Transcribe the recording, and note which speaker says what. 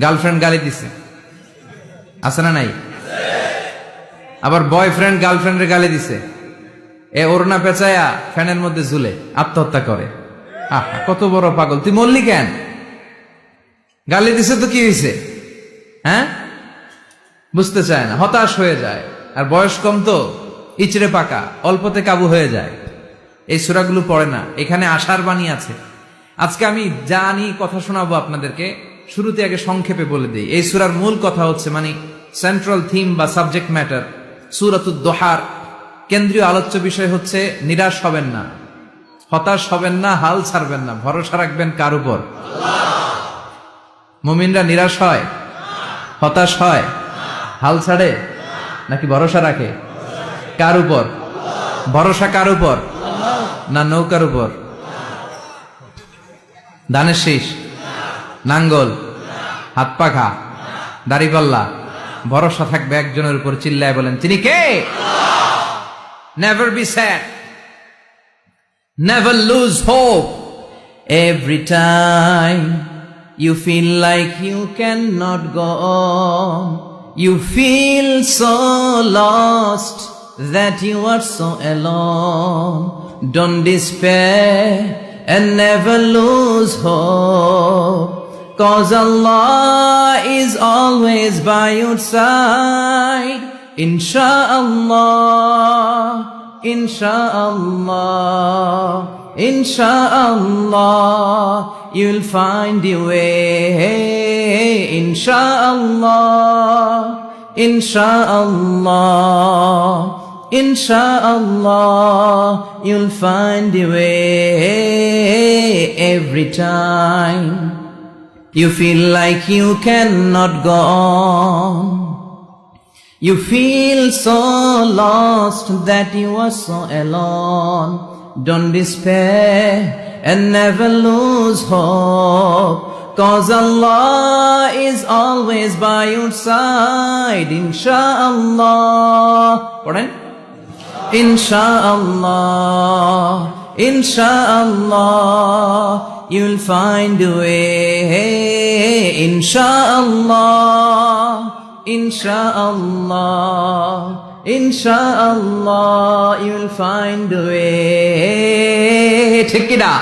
Speaker 1: Girlfriend গালি দিছে, আছে না নাই? আবার বয়ফ্রেন্ড গার্লফ্রেন্ডের গালি দিছে, এ ওড়না পেঁচায়া ফ্যানের মধ্যে ঝুলে আত্মহত্যা করে। আহা, কত বড় পাগল! তুই মরলি কেন? গালি দিছে তো কি হয়েছে? হ্যাঁ, বুঝতে চায় না, হতাশ হয়ে যায়। আর বয়স কম তো, ইচড়ে পাকা, অল্পতে কাবু হয়ে যায়। এই সূরাগুলো পড়ে না, এখানে আশার বাণী আছে। আজকে আমি জানি কথা শোনাবো আপনাদেরকে, শুরুতে আগে সংক্ষেপে বলে দিই। এই সূরার মূল কথা হচ্ছে, মানে সেন্ট্রাল থিম বা সাবজেক্ট ম্যাটার, সূরাতুদ দোহার কেন্দ্রীয় আলোচ্য বিষয় হচ্ছে নিরাশ হবেন না, হতাশ হবেন না, হাল ছাড়বেন না, ভরসা রাখবেন কার উপর? মুমিনরা নিরাশ হয়, হতাশ হয়, হাল ছাড়ে নাকি ভরসা রাখে? কার উপর ভরসা? কার উপর? না নৌকার উপর, ধানের শীষ, নাঙ্গল, হাত পাখা, দাড়িপাল্লা? ভরসা থাকবে একজনের উপর। চিল্লায় বলেন, তিনি কে? Never be sad, never lose hope. Every time you feel like you cannot go on, you feel so lost that you are so alone. Don't despair and never lose hope, 'cause Allah is always by your side. Insha'Allah, Insha'Allah, Insha'Allah, you'll find your way. Insha'Allah, Insha'Allah, Insha'Allah, you'll find your way. Every time you feel like you cannot go on, you feel so lost that you are so alone. Don't despair and never lose hope, 'cause Allah is always by your side. Insha'Allah, পড়েন, Insha'Allah, Insha'Allah, you'll find a way. Insha'Allah, Insha'Allah, Insha'Allah, you'll find a way. ঠিক কি না?